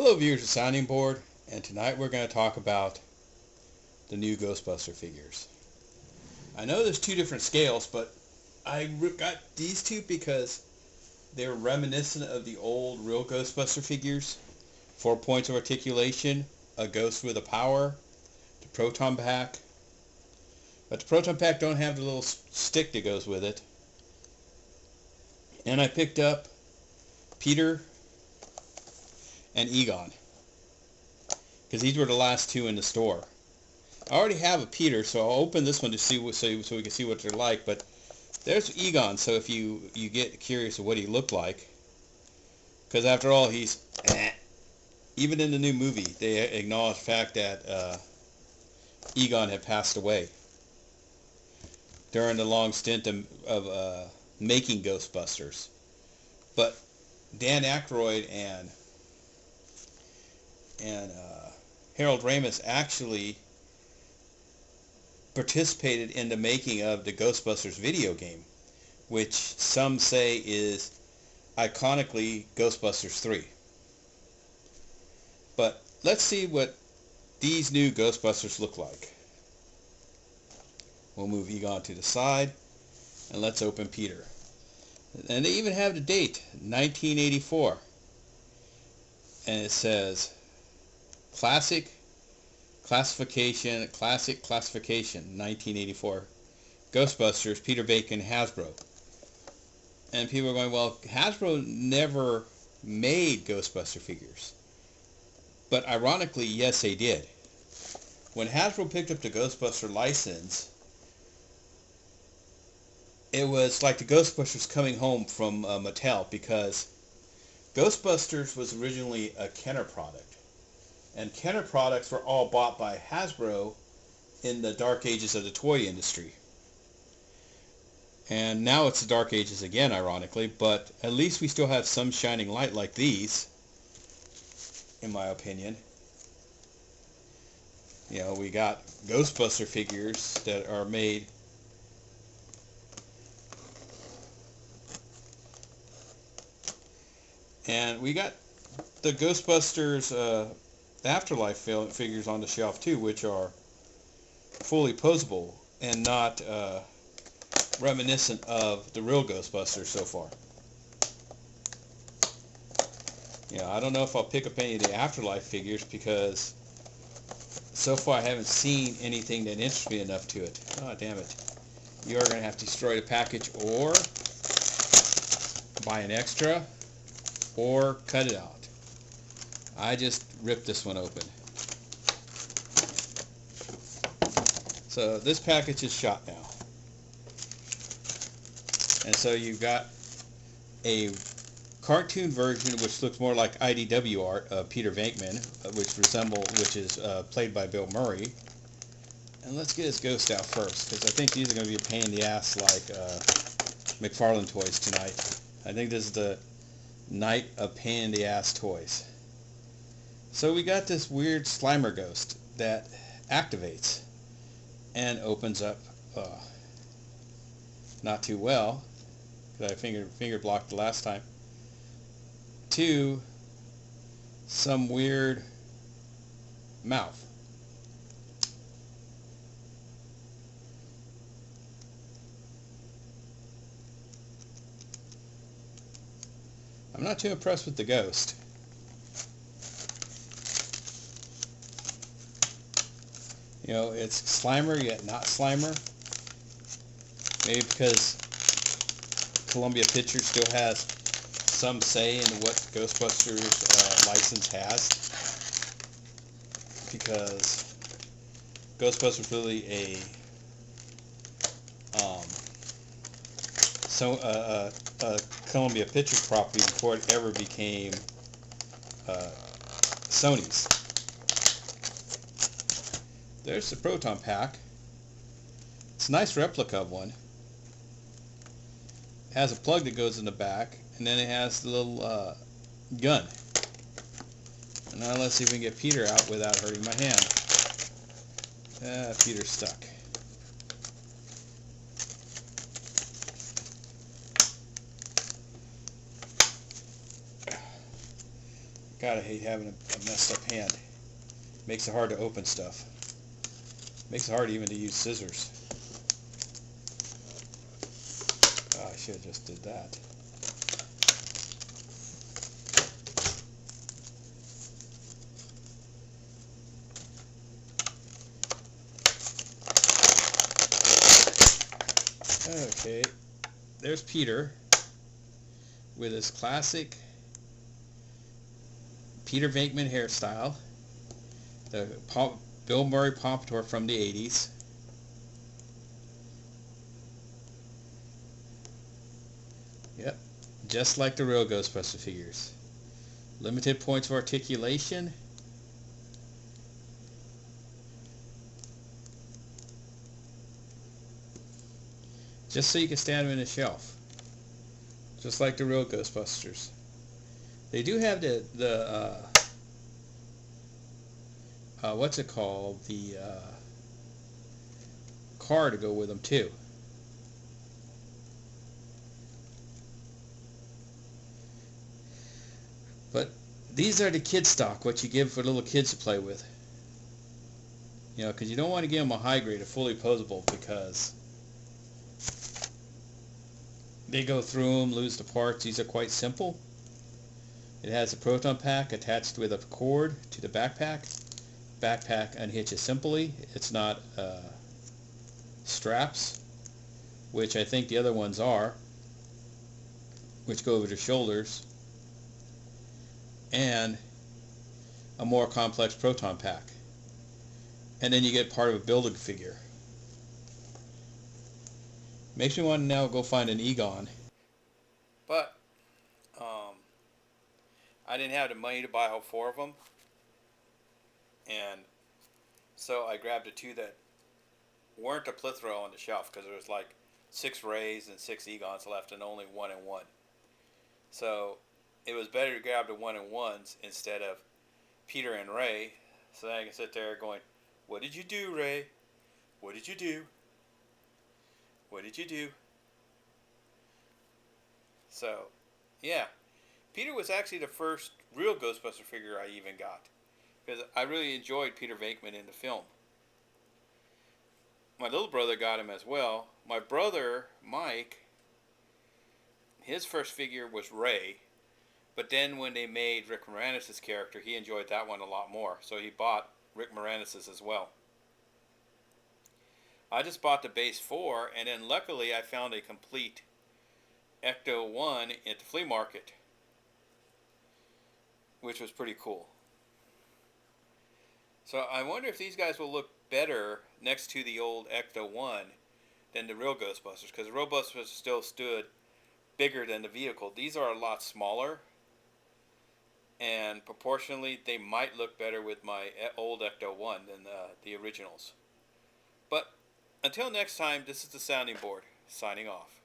Hello viewers of Sounding Board, and tonight we're going to talk about the new Ghostbuster figures. I know there's two different scales, but I got these two because they're reminiscent of the old real Ghostbuster figures. 4 points of articulation, a ghost with a power, the proton pack. But the proton pack don't have the little stick that goes with it. And I picked up Peter and Egon, because these were the last two in the store. I already have a Peter, so I'll open this one to see what, so we can see what they're like. But there's Egon, so if you get curious of what he looked like, because after all, he's even in the new movie they acknowledge the fact that Egon had passed away during the long stint of making Ghostbusters. But Dan Aykroyd and Harold Ramis actually participated in the making of the Ghostbusters video game, which some say is iconically Ghostbusters 3. But let's see what these new Ghostbusters look like. We'll move Egon to the side, and let's open Peter. And they even have the date, 1984. And it says Classic Classification, 1984. Ghostbusters, Peter Venkman, Hasbro. And people are going, well, Hasbro never made Ghostbuster figures. But ironically, yes, they did. When Hasbro picked up the Ghostbuster license, it was like the Ghostbusters coming home from Mattel, because Ghostbusters was originally a Kenner product. And Kenner products were all bought by Hasbro in the dark ages of the toy industry. And now it's the dark ages again, ironically, but at least we still have some shining light like these, in my opinion. You know, we got Ghostbuster figures that are made and we got the Ghostbusters Afterlife figures on the shelf too, which are fully posable and not reminiscent of the real Ghostbusters so far. Yeah, I don't know if I'll pick up any of the Afterlife figures, because so far I haven't seen anything that interests me enough to it. Oh, damn it. You are going to have to destroy the package or buy an extra or cut it out. I just ripped this one open. So this package is shot now. And so you've got a cartoon version which looks more like IDW art of Peter Venkman, which is played by Bill Murray. And let's get his ghost out first, because I think these are going to be a pain in the ass like McFarlane toys tonight. I think this is the night of pain in the ass toys. So we got this weird Slimer ghost that activates and opens up not too well, because I finger blocked the last time, to some weird mouth. I'm not too impressed with the ghost. You know, it's Slimer yet not Slimer. Maybe because Columbia Pictures still has some say in what Ghostbusters license has. Because Ghostbusters really a Columbia Pictures property before it ever became Sony's. There's the proton pack. It's a nice replica of one. It has a plug that goes in the back, and then it has the little gun. And now let's see if we can get Peter out without hurting my hand. Peter's stuck. God, I hate having a messed up hand. Makes it hard to open stuff. Makes it hard even to use scissors. Oh, I should have just did that. Okay, there's Peter with his classic Peter Venkman hairstyle, the Bill Murray pompadour from the 80s. Yep, just like the real Ghostbuster figures. Limited points of articulation. Just so you can stand them in a shelf. Just like the real Ghostbusters. They do have the what's it called? The car to go with them too. But these are the kid stock, what you give for little kids to play with. You know, because you don't want to give them a high grade, a fully posable, because they go through them, lose the parts. These are quite simple. It has a proton pack attached with a cord to the backpack. Backpack unhitches simply. It's not straps, which I think the other ones are, which go over the shoulders, and a more complex proton pack. And then you get part of a building figure. Makes me want to now go find an Egon. But I didn't have the money to buy all 4 of them. And so I grabbed the 2 that weren't a plethora on the shelf, because there was like 6 Rays and 6 Egons left and only 1 and 1. So it was better to grab the 1 and 1s instead of Peter and Ray. So then I can sit there going, "What did you do, Ray? What did you do? What did you do?" So, yeah. Peter was actually the first real Ghostbuster figure I even got, because I really enjoyed Peter Venkman in the film. My little brother got him as well. My brother, Mike, his first figure was Ray, but then when they made Rick Moranis' character, he enjoyed that one a lot more, so he bought Rick Moranis' as well. I just bought the base 4, and then luckily I found a complete Ecto 1 at the flea market, which was pretty cool. So I wonder if these guys will look better next to the old Ecto 1 than the real Ghostbusters, because the real Ghostbusters still stood bigger than the vehicle. These are a lot smaller, and proportionally they might look better with my old Ecto 1 than the originals. But until next time, this is the Sounding Board, signing off.